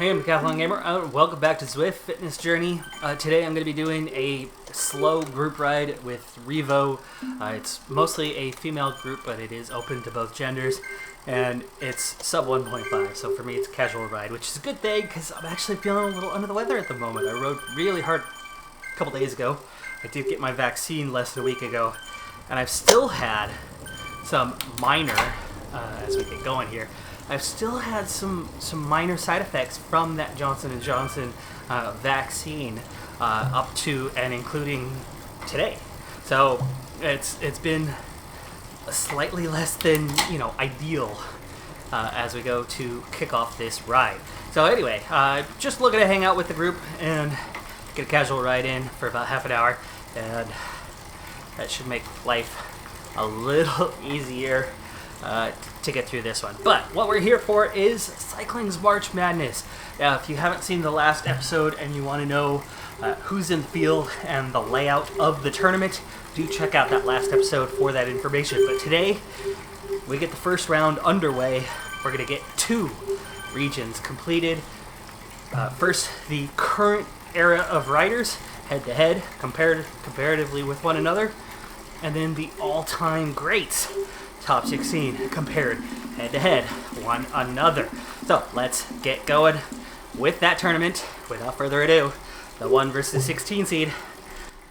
Hey, I'm Decathlon Gamer. Welcome back to Zwift Fitness Journey. Today I'm going to be doing a slow group ride with Revo. It's mostly a female group, but it is open to both genders. And it's sub 1.5, so for me it's a casual ride, which is a good thing because I'm actually feeling a little under the weather at the moment. I rode really hard a couple days ago. I did get my vaccine less than a week ago, and I've still had some minor, as we get going here, I've still had some minor side effects from that Johnson & Johnson vaccine up to and including today. So it's been slightly less than ideal as we go to kick off this ride. So anyway, just looking to hang out with the group and get a casual ride in for about half an hour, and that should make life a little easier to get through this one. But what we're here for is Cycling's March Madness. If you haven't seen the last episode and you want to know who's in the field and the layout of the tournament, do check out that last episode for that information. But today, we get the first round underway. We're going to get 2 regions completed. First, the current era of riders, head-to-head, comparatively with one another. And then the all-time greats, top 16, compared head-to-head, one another. So let's get going with that tournament. Without further ado, the 1 versus 16 seed.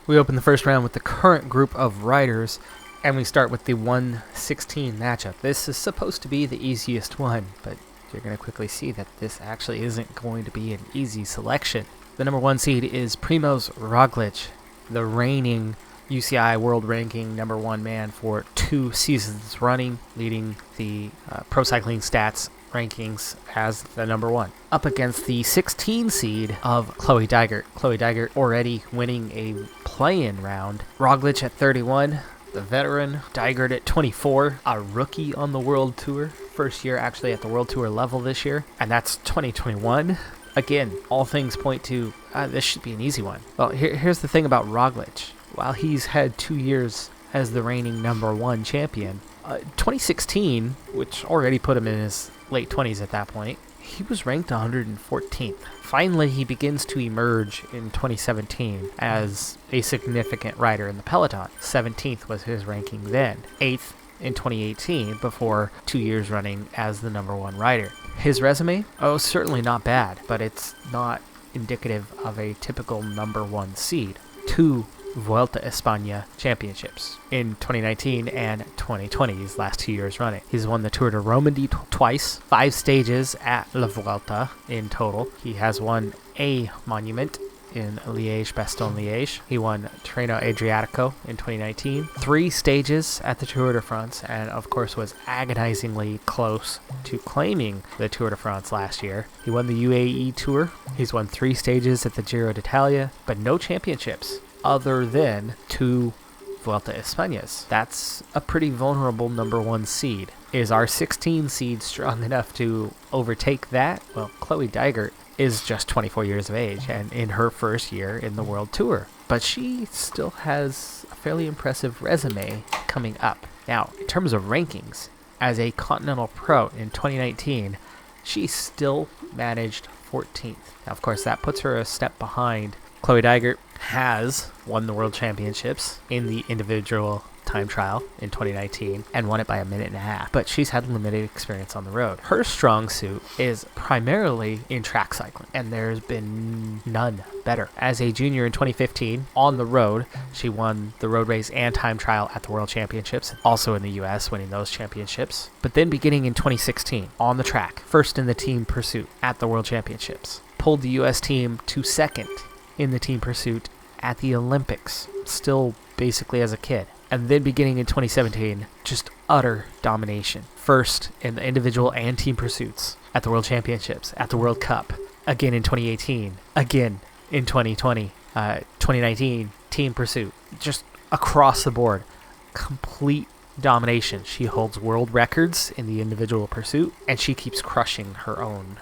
We open the first round with the current group of riders, and we start with the 1-16 matchup. This is supposed to be the easiest one, but you're going to quickly see that this actually isn't going to be an easy selection. The number 1 seed is Primoz Roglic, the reigning UCI World Ranking number 1 man for 2 seasons running, leading the Pro Cycling Stats rankings as the number 1. Up against the 16 seed of Chloe Dyger. Chloe Dyger already winning a play-in round. Roglic at 31, the veteran. Dyger at 24, a rookie on the World Tour. First year actually at the World Tour level this year, and that's 2021. Again, all things point to this should be an easy one. Well, here's the thing about Roglic. While he's had 2 years as the reigning number 1 champion, 2016, which already put him in his late 20s at that point, he was ranked 114th. Finally, he begins to emerge in 2017 as a significant rider in the peloton. 17th was his ranking then. 8th in 2018 before 2 years running as the number 1 rider. His resume? Oh, certainly not bad, but it's not indicative of a typical number 1 seed. 2 Vuelta España championships in 2019 and 2020, his last 2 years running. He's won the Tour de Romandie twice, 5 stages at La Vuelta in total. He has won a monument in Liège-Bastogne-Liège. He won Tirreno Adriatico in 2019, 3 stages at the Tour de France, and of course was agonizingly close to claiming the Tour de France last year. He won the UAE Tour. He's won 3 stages at the Giro d'Italia, but no championships other than 2 Vuelta Españas. That's a pretty vulnerable number 1 seed. Is our 16 seed strong enough to overtake that? Well, Chloe Dyger is just 24 years of age and in her first year in the World Tour, but she still has a fairly impressive resume coming up. Now, in terms of rankings, as a Continental Pro in 2019, she still managed 14th. Now, of course, that puts her a step behind. Chloe Dyger has won the World Championships in the individual time trial in 2019 and won it by a minute and a half, but she's had limited experience on the road. Her strong suit is primarily in track cycling, and there's been none better. As a junior in 2015 on the road, she won the road race and time trial at the World Championships, also in the US, winning those championships. But then beginning in 2016 on the track, first in the team pursuit at the World Championships, pulled the US team to second in the team pursuit at the Olympics, still basically as a kid. And then beginning in 2017, just utter domination. First in the individual and team pursuits at the World Championships, at the World Cup, again in 2018, again in 2020, 2019, team pursuit. Just across the board, complete domination. She holds world records in the individual pursuit, and she keeps crushing her own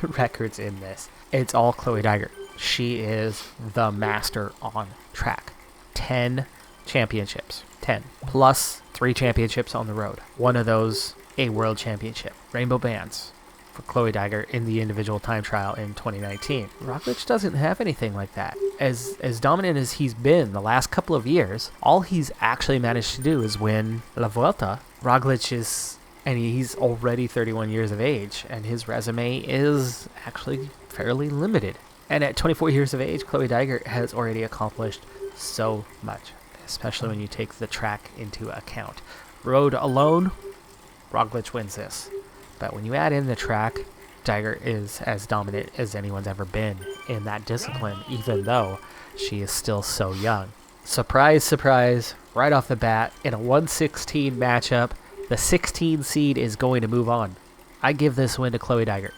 records in this. It's all Chloe Dyger. She is the master on track. 10 championships. 10. Plus 3 championships on the road. One of those, a world championship. Rainbow bands for Chloe Dyger in the individual time trial in 2019. Roglic doesn't have anything like that. As dominant as he's been the last couple of years, all he's actually managed to do is win La Vuelta. Roglic he's already 31 years of age, and his resume is actually fairly limited. And at 24 years of age, Chloe Dyger has already accomplished so much, especially when you take the track into account. Road alone, Roglic wins this. But when you add in the track, Dyger is as dominant as anyone's ever been in that discipline, even though she is still so young. Surprise, surprise, right off the bat, in a 116 matchup, the 16 seed is going to move on. I give this win to Chloe Dyger.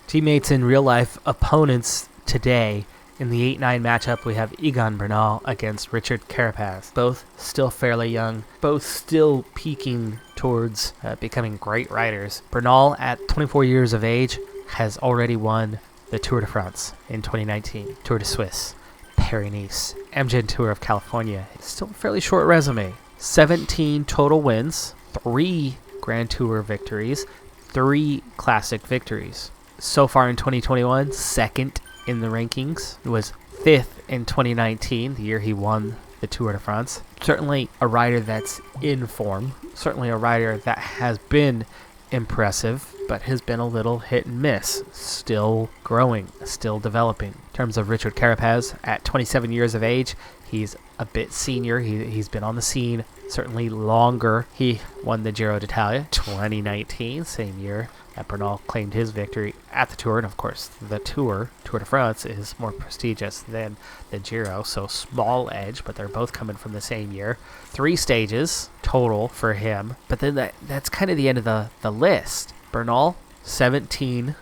Teammates in real life opponents today. In the 8-9 matchup, we have Egon Bernal against Richard Carapaz. Both still fairly young, both still peaking towards becoming great riders. Bernal, at 24 years of age, has already won the Tour de France in 2019, Tour de Suisse, Paris-Nice, Amgen Tour of California. Still a fairly short resume. 17 total wins, 3 Grand Tour victories, 3 Classic victories. So far in 2021, second in the rankings. It was 5th in 2019, the year he won the Tour de France. Certainly a rider that's in form. Certainly a rider that has been impressive, but has been a little hit and miss. Still growing, still developing. In terms of Richard Carapaz, at 27 years of age, he's a bit senior. He's been on the scene certainly longer. He won the Giro d'Italia 2019, same year that Bernal claimed his victory at the Tour. And of course, the Tour de France, is more prestigious than the Giro, so small edge, but they're both coming from the same year. 3 stages total for him, but then that's kind of the end of the list. Bernal, 17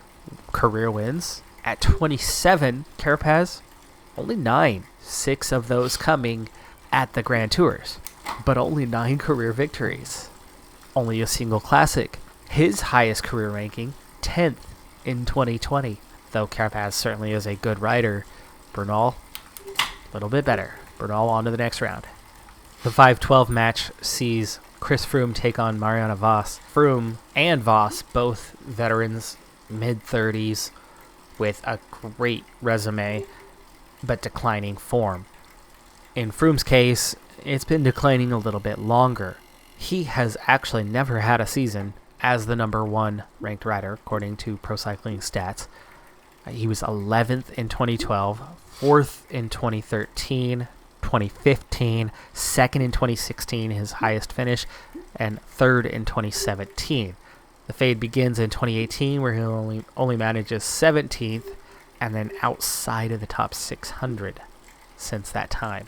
career wins. At 27, Carapaz, only 9. 6 of those coming at the Grand Tours, but only 9 career victories. Only a single classic. His highest career ranking, 10th in 2020. Though Carapaz certainly is a good rider, Bernal, a little bit better. Bernal on to the next round. The 5-12 match sees Chris Froome take on Mariana Vos. Froome and Vos, both veterans, mid-30s, with a great resume, but declining form. In Froome's case, it's been declining a little bit longer. He has actually never had a season as the number 1 ranked rider, according to Pro Cycling Stats. He was 11th in 2012, 4th in 2013, 2015, 2nd in 2016, his highest finish, and 3rd in 2017. The fade begins in 2018, where he only manages 17th, and then outside of the top 600 since that time.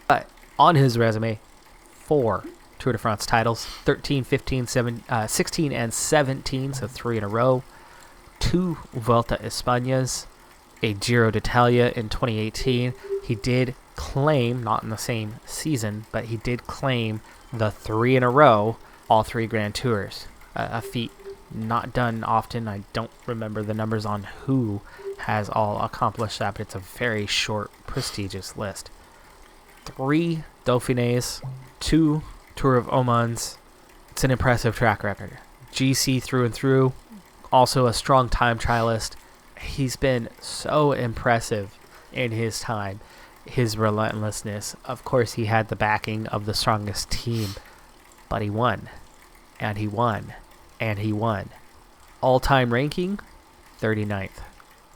But on his resume, 4 Tour de France titles, 13, 15, 16, and 17, so 3 in a row. 2 Vuelta Españas, a Giro d'Italia in 2018. He did claim, not in the same season, but he did claim the 3 in a row, all 3 Grand Tours. A feat not done often. I don't remember the numbers on who has all accomplished that, but it's a very short, prestigious list. 3 Dauphinés, 2 Tour of Omans. It's an impressive track record. GC through and through. Also a strong time trialist. He's been so impressive in his time. His relentlessness. Of course, he had the backing of the strongest team, but he won. And he won. And he won. All-time ranking, 39th.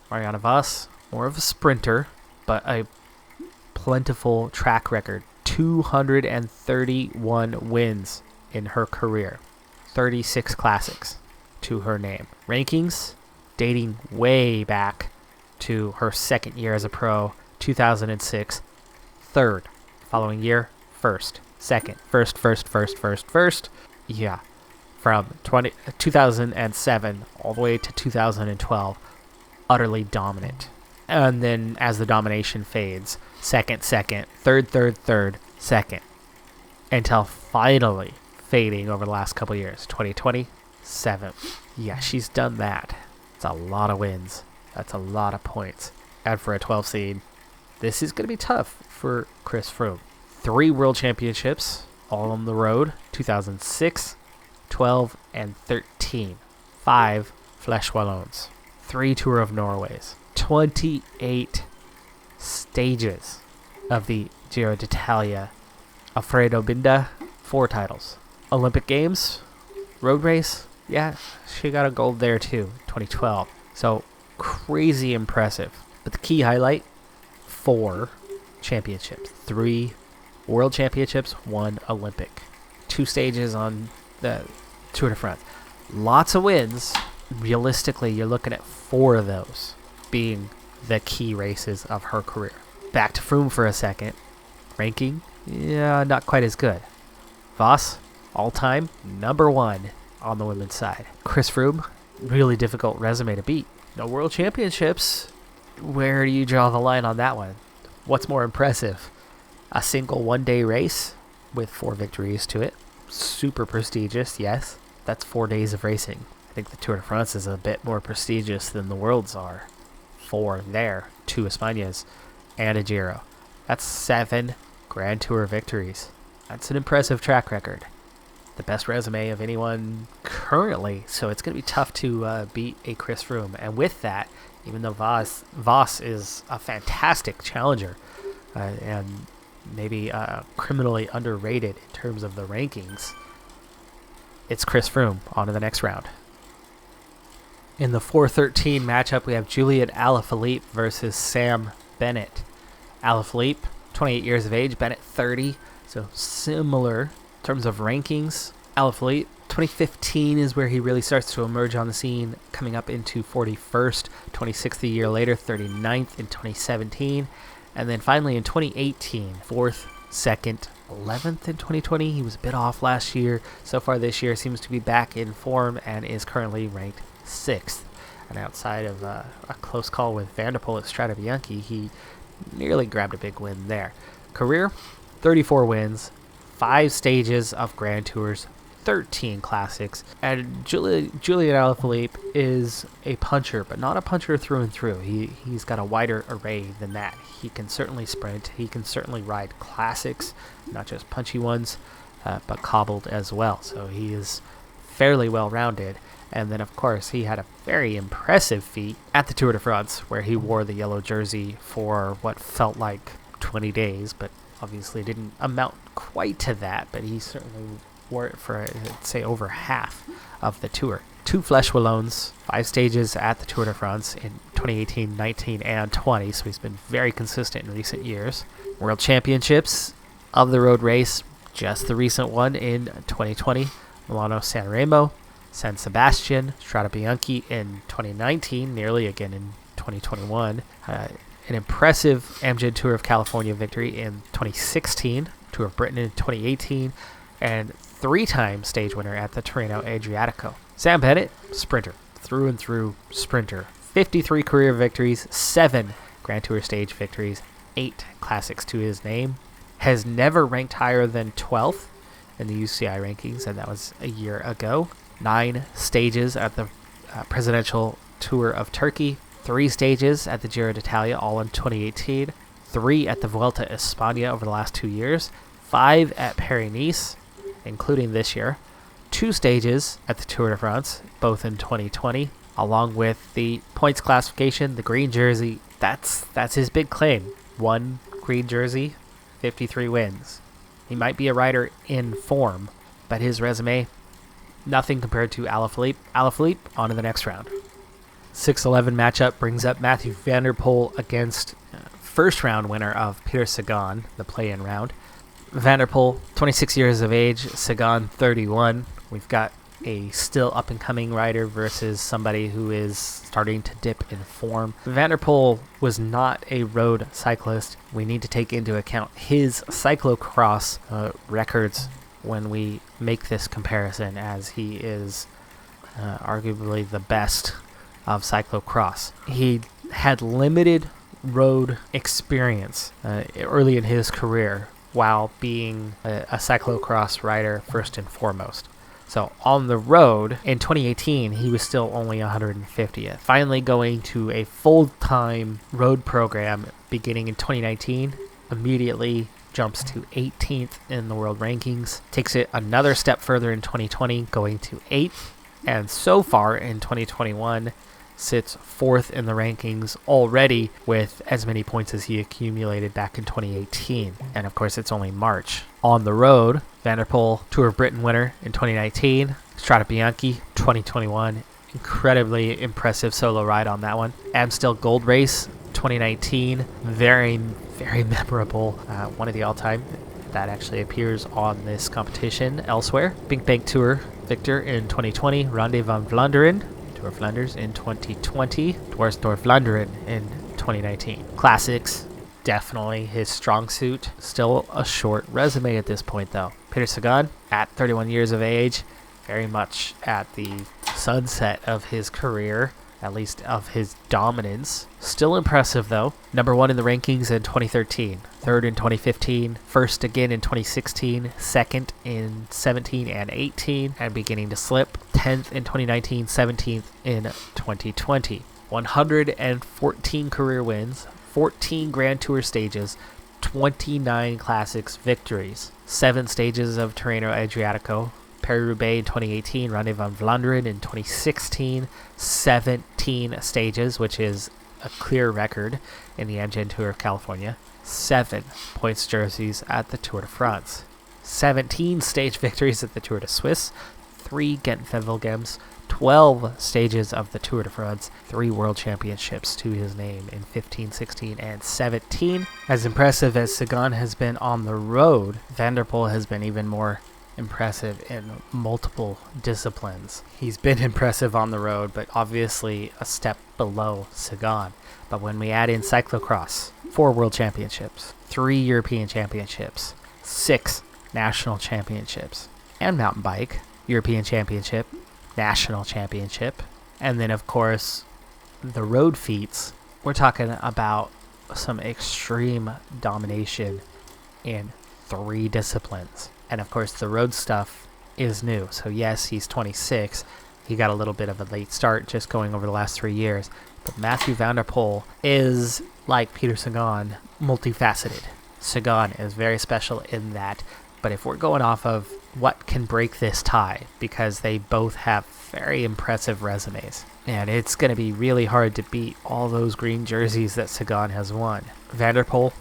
Mariana Vos, more of a sprinter, but a plentiful track record. 231 wins in her career. 36 classics to her name. Rankings dating way back to her second year as a pro, 2006. 3rd. Following year, 1st. 2nd. 1st. Yeah. From 2007 all the way to 2012. Utterly dominant. And then as the domination fades, 2nd, 3rd, 2nd. Until finally fading over the last couple years. 2020, 7th. Yeah, she's done that. It's a lot of wins. That's a lot of points. And for a 12 seed, this is going to be tough for Chris Froome. 3 world championships, all on the road. 2006, 12, and 13. 5 Flesh Wallons, 3 Tour of Norways, 28 stages of the Giro d'Italia. Alfredo Binda, 4 titles. Olympic Games, road race, yeah, she got a gold there too, 2012. So crazy impressive. But the key highlight, 4 championships, 3 World Championships, 1 Olympic, 2 stages on the Tour de France. Lots of wins. Realistically, you're looking at 4 of those being the key races of her career. Back to Froome for a second. Ranking, yeah, not quite as good. Vos, all-time number 1 on the women's side. Chris Froome, really difficult resume to beat. No World Championships. Where do you draw the line on that one? What's more impressive? A single one-day race with 4 victories to it. Super prestigious, yes. That's 4 days of racing. I think the Tour de France is a bit more prestigious than the Worlds are. 4 there, 2 Espagnas, and a Giro. That's 7 Grand Tour victories. That's an impressive track record. The best resume of anyone currently, so it's going to be tough to beat a Chris Froome. And with that, even though Vos is a fantastic challenger and maybe criminally underrated in terms of the rankings, it's Chris Froome on to the next round. In the 4:13 matchup, we have Juliet Philippe versus Sam Bennett. Philippe, 28 years of age, Bennett 30, so similar in terms of rankings. Philippe, 2015 is where he really starts to emerge on the scene, coming up into 41st, 26th a year later, 39th in 2017, and then finally in 2018, 4th, 2nd, 11th in 2020. He was a bit off last year. So far this year seems to be back in form and is currently ranked 6th. And outside of a close call with Vanderpool at Strade Bianche, he nearly grabbed a big win there. Career, 34 wins, 5 stages of Grand Tours, 13 classics. And Juliet Alaphilippe is a puncher, but not a puncher through and through. He's got a wider array than that. He can certainly sprint. He can certainly ride classics, not just punchy ones, but cobbled as well. So he is fairly well-rounded. And then, of course, he had a very impressive feat at the Tour de France, where he wore the yellow jersey for what felt like 20 days, but obviously didn't amount quite to that. But he certainly wore it for, I'd say, over half of the Tour. 2 Flesh Wallons, 5 stages at the Tour de France in 2018, 19, and 20, so he's been very consistent in recent years. World Championships of the road race, just the recent one in 2020, Milano-San Remo, San Sebastian, Strade Bianche in 2019, nearly again in 2021. An impressive Amgen Tour of California victory in 2016, Tour of Britain in 2018, and 3-time stage winner at the Tirreno Adriatico. Sam Bennett, sprinter, through and through sprinter. 53 career victories, 7 Grand Tour stage victories, 8 classics to his name. Has never ranked higher than 12th in the UCI rankings, and that was a year ago. 9 stages at the Presidential Tour of Turkey, 3 stages at the Giro d'Italia, all in 2018, 3 at the Vuelta a España over the last 2 years, 5 at Paris-Nice, including this year, 2 stages at the Tour de France, both in 2020, along with the points classification, the green jersey. That's his big claim. 1 green jersey, 53 wins. He might be a rider in form, but his resume, nothing compared to Alaphilippe. Alaphilippe, on to the next round. 6-11 matchup brings up Mathieu van der Poel against first round winner of Peter Sagan, the play-in round. Van der Poel, 26 years of age, Sagan 31. We've got a still up-and-coming rider versus somebody who is starting to dip in form. Van der Poel was not a road cyclist. We need to take into account his cyclocross records when we make this comparison, as he is arguably the best of cyclocross. He had limited road experience early in his career while being a cyclocross rider first and foremost. So on the road, in 2018, he was still only 150th. Finally going to a full-time road program beginning in 2019, immediately jumps to 18th in the world rankings. Takes it another step further in 2020, going to 8th. And so far in 2021, sits 4th in the rankings already with as many points as he accumulated back in 2018. And of course, it's only March. On the road, Vanderpool Tour of Britain winner in 2019, Strade Bianche 2021. Incredibly impressive solo ride on that one. Amstel Gold Race 2019, very, very memorable. One of the all-time that actually appears on this competition elsewhere. Bink Bank Tour victor in 2020, Ronde van Vlaanderen, Tour of Flanders in 2020, Dwars door Vlaanderen in 2019. Classics, definitely his strong suit. Still a short resume at this point, though. Peter Sagan, at 31 years of age, very much at the sunset of his career, at least of his dominance. Still impressive, though. Number 1 in the rankings in 2013, 3rd in 2015, 1st again in 2016, 2nd in 17 and 18, and beginning to slip, 10th in 2019, 17th in 2020. 114 career wins, 14 Grand Tour stages, 29 Classics victories, 7 stages of Tirreno Adriatico, Paris-Roubaix in 2018, Ronde van Vlaanderen in 2016, 17 stages, which is a clear record in the Amgen Tour of California, 7 points jerseys at the Tour de France, 17 stage victories at the Tour de Suisse, 3 Gent-Wevelgems, 12 stages of the Tour de France, 3 World Championships to his name in 15, 16, and 17. As impressive as Sagan has been on the road, Vanderpool has been even more impressive in multiple disciplines. He's been impressive on the road, but obviously a step below Sagan. But when we add in cyclocross, 4 World Championships, 3 European Championships, 6 National Championships, and mountain bike, European Championship, National Championship, and then of course the road feats, we're talking about some extreme domination in 3 disciplines. And of course the road stuff is new. So yes, he's 26. He got a little bit of a late start just going over the last 3 years. But Mathieu van der Poel is, like Peter Sagan, multifaceted. Sagan is very special in that. But if we're going off of what can break this tie, because they both have very impressive resumes, and it's going to be really hard to beat all those green jerseys that Sagan has won. Van der Poel,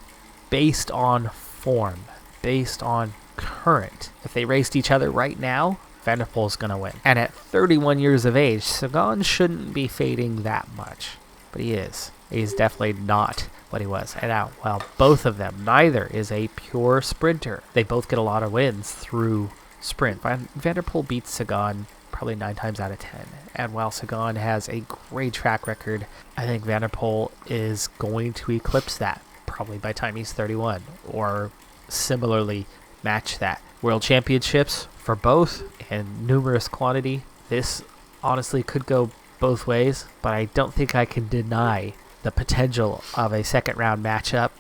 based on form, based on current, if they raced each other right now, Van der Poel's going to win. And at 31 years of age, Sagan shouldn't be fading that much, but he is. He's definitely not what he was. And now, well, both of them, neither is a pure sprinter. They both get a lot of wins through sprint. Van der Poel beats Sagan probably 9 times out of 10. And while Sagan has a great track record, I think Van der Poel is going to eclipse that probably by the time he's 31, or similarly match that. World Championships for both in numerous quantity. This honestly could go both ways, but I don't think I can deny the potential of a second round matchup,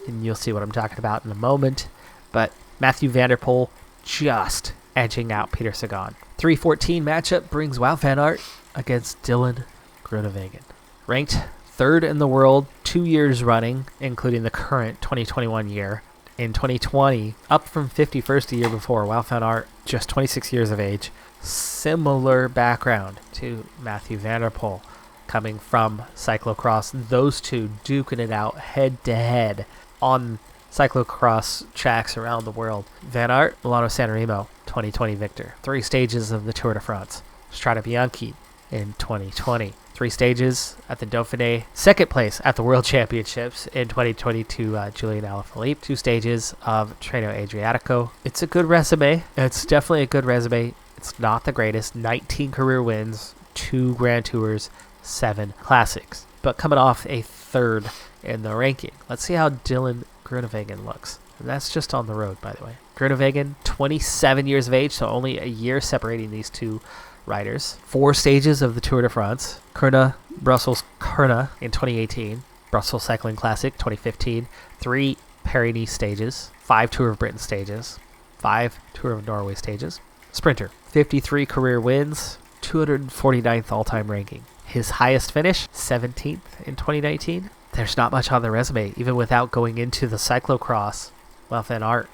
and you'll see what I'm talking about in a moment. But Mathieu van der Poel just edging out Peter Sagan. 3:14 matchup brings Wout van Aert against Dylan Groenewegen. Ranked 3rd in the world 2 years running, including the current 2021 year. In 2020, up from 51st the year before. Wout van Aert, just 26 years of age. Similar background to Mathieu van der Poel, coming from cyclocross. Those two duking it out head-to-head on cyclocross tracks around the world. Van Aert, Milano Sanremo, 2020 victor. 3 stages of the Tour de France. Strade Bianche in 2020. 3 stages at the Dauphiné. 2nd place at the World Championships in 2022, Juliet and Philippe. 2 stages of Tirreno Adriatico. It's a good resume. It's definitely a good resume. It's not the greatest. 19 career wins, 2 Grand Tours, 7 Classics. But coming off a 3rd in the ranking. Let's see how Dylan Groenewegen looks. And that's just on the road, by the way. Groenewegen, 27 years of age, so only a year separating these two riders. 4 stages of the Tour de France. Kuurne, Brussels Kuurne in 2018. Brussels Cycling Classic 2015. 3 Paris-Nice stages. 5 Tour of Britain stages. 5 Tour of Norway stages. Sprinter. 53 career wins. 249th all-time ranking. His highest finish, 17th in 2019. There's not much on the resume, even without going into the cyclocross. Well, Van Aert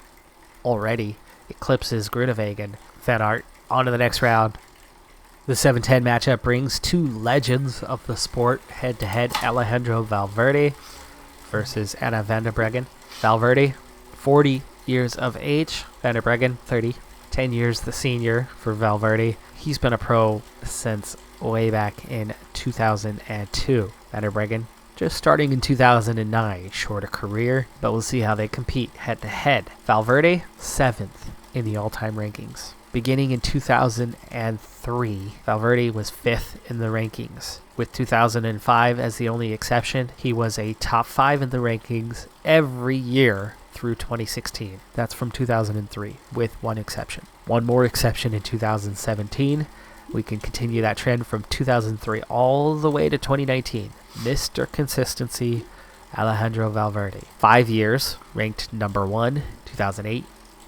already eclipses Groenewegen. Van Aert on to the next round. The 7-10 matchup brings two legends of the sport head-to-head. Alejandro Valverde versus Anna Vanderbreggen. Valverde, 40 years of age. Vanderbreggen, 30. 10 years the senior for Valverde. He's been a pro since way back in 2002. Vanderbreggen just starting in 2009. Shorter career, but we'll see how they compete head-to-head. Valverde, 7th in the all-time rankings. Beginning in 2003, Valverde was 5th in the rankings. With 2005 as the only exception, he was a top 5 in the rankings every year through 2016. That's from 2003, with one exception. One more exception in 2017. We can continue that trend from 2003 all the way to 2019. Mr. Consistency, Alejandro Valverde. 5 years, ranked number 1, 2008,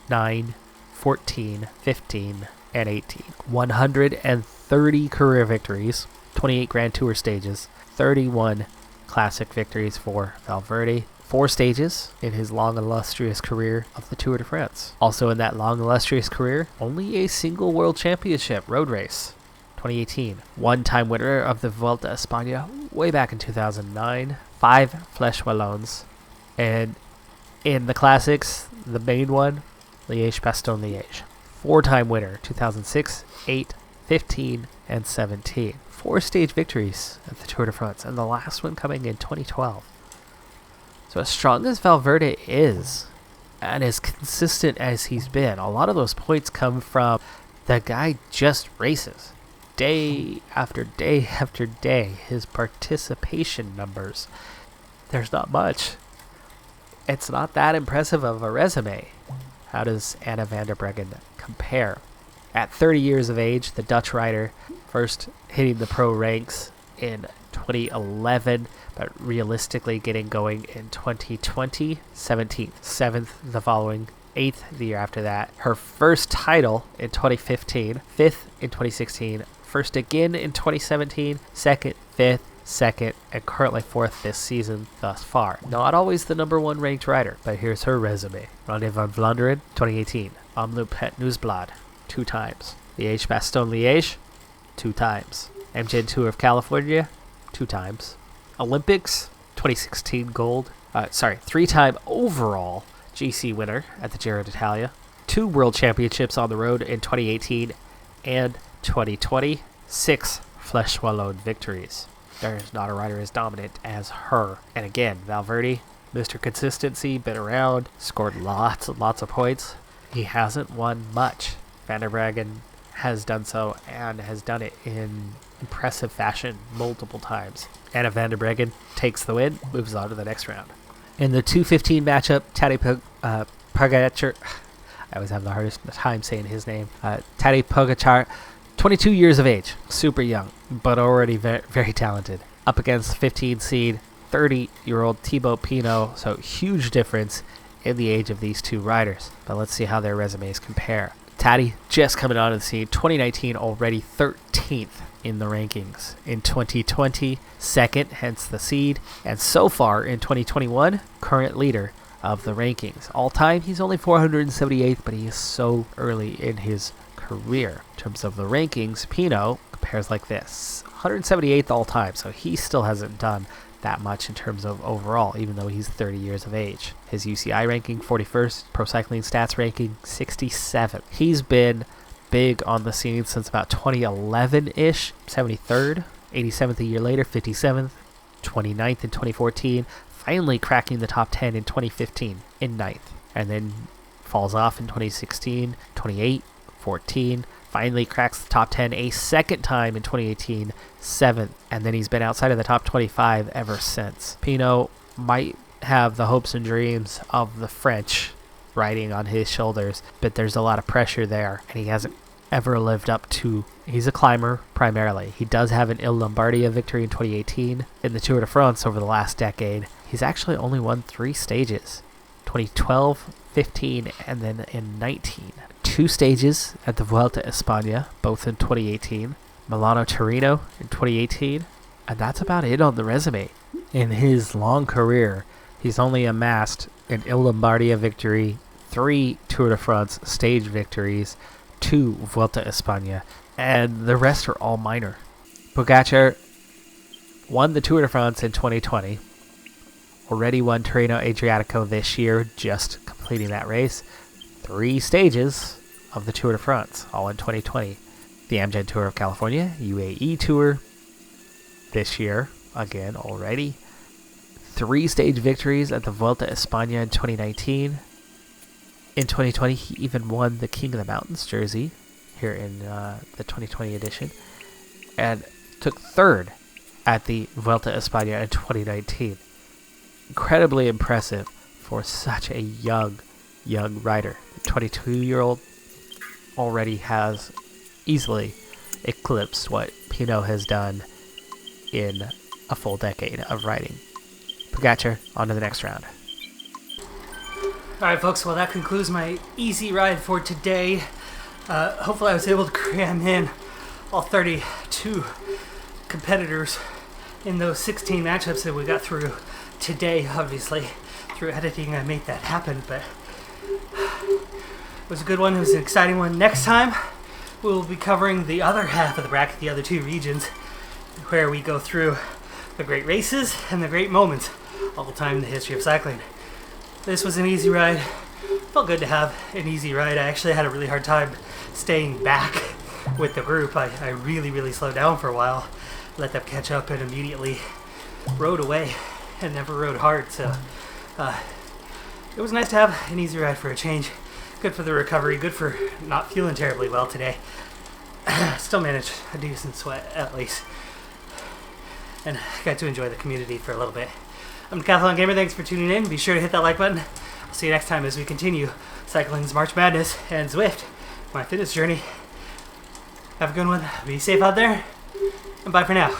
9, 14, 15, and 18. 130 career victories, 28 Grand Tour stages, 31 classic victories for Valverde. 4 stages in his long illustrious career of the Tour de France. Also in that long illustrious career, only a single World Championship road race, 2018. One-time winner of the Vuelta a España way back in 2009. 5 Flèche Wallonnes. And in the classics, the main one, Liège-Bastogne-Liège. 4-time winner, 2006, 8, 15, and 17. 4 stage victories at the Tour de France, and the last one coming in 2012. So as strong as Valverde is, and as consistent as he's been, a lot of those points come from the guy just races. Day after day after day, his participation numbers, there's not much. It's not that impressive of a resume. How does Anna Vanderbreggen compare? At 30 years of age, the Dutch rider, first hitting the pro ranks in 2011, but realistically getting going in 2020, 17th, 7th the following, 8th the year after that. Her first title in 2015, 5th in 2016, first again in 2017, 2nd, 5th, 2nd, and currently 4th this season thus far. Not always the number 1 ranked rider, but here's her resume. Ronde van Vlaanderen, 2018. Omloop Het Nieuwsblad, 2 times. Liège-Bastogne-Liège, 2 times. MGN Tour of California, 2 times. Olympics, 2016 gold. 3-time overall GC winner at the Giro d'Italia. 2 World Championships on the road in 2018 and 2020. 6 Flèche Wallonne victories. There's not a rider as dominant as her. And again, Valverde, Mr. Consistency, been around, scored lots and lots of points. He hasn't won much. Vanderbreggen has done so and has done it in impressive fashion multiple times. Anna Vanderbreggen takes the win, moves on to the next round. In the 2:15 matchup, Tadej Pogačar, I always have the hardest time saying his name. Tadej Pogačar, 22 years of age, super young, but already very, very talented. Up against 15 seed, 30-year-old Thibaut Pinot, so huge difference in the age of these two riders. But let's see how their resumes compare. Tadej just coming onto the scene, 2019 already 13th in the rankings. In 2020, 2nd, hence the seed. And so far in 2021, current leader of the rankings. All time, he's only 478th, but he is so early in his career. In terms of the rankings, Pinot compares like this. 178th all time, so he still hasn't done that much in terms of overall, even though he's 30 years of age. His UCI ranking, 41st. Pro Cycling Stats ranking, 67th. He's been big on the scene since about 2011-ish. 73rd, 87th a year later, 57th, 29th in 2014, finally cracking the top 10 in 2015 in 9th, and then falls off in 2016, 28, 14, finally cracks the top 10 a second time in 2018, 7th, and then he's been outside of the top 25 ever since. Pinot might have the hopes and dreams of the French riding on his shoulders, but there's a lot of pressure there, and he hasn't ever lived up to. He's a climber primarily. He does have an Il Lombardia victory in 2018. In the Tour de France over the last decade, he's actually only won 3 stages, 2012, 15, and then in 19. 2 stages at the Vuelta a España, both in 2018. Milano-Torino in 2018, and that's about it on the resume. In his long career, he's only amassed an Il Lombardia victory, 3 Tour de France stage victories, 2 Vuelta a España, and the rest are all minor. Pogacar won the Tour de France in 2020. Already won Tirreno Adriatico this year, just completing that race. 3 stages of the Tour de France, all in 2020. The Amgen Tour of California, UAE Tour this year, again already. 3-stage victories at the Vuelta a España in 2019. In 2020, he even won the King of the Mountains jersey here in the 2020 edition, and took 3rd at the Vuelta a España in 2019. Incredibly impressive for such a young rider. The 22-year-old already has easily eclipsed what Pinot has done in a full decade of riding. Pogacar, on to the next round. Alright folks, well that concludes my easy ride for today. Hopefully I was able to cram in all 32 competitors in those 16 matchups that we got through today. Obviously, through editing I made that happen, but it was a good one. It was an exciting one. Next time, we'll be covering the other half of the bracket, the other 2 regions, where we go through the great races and the great moments all the time in the history of cycling. This was an easy ride. Felt good to have an easy ride. I actually had a really hard time staying back with the group. I really slowed down for a while, let them catch up, and immediately rode away and never rode hard. So it was nice to have an easy ride for a change. Good for the recovery, good for not feeling terribly well today. Still managed a decent sweat at least, and got to enjoy the community for a little bit. I'm Decathlon Gamer, thanks for tuning in. Be sure to hit that like button. I'll see you next time as we continue cycling's March Madness and Zwift, my fitness journey. Have a good one, be safe out there, and bye for now.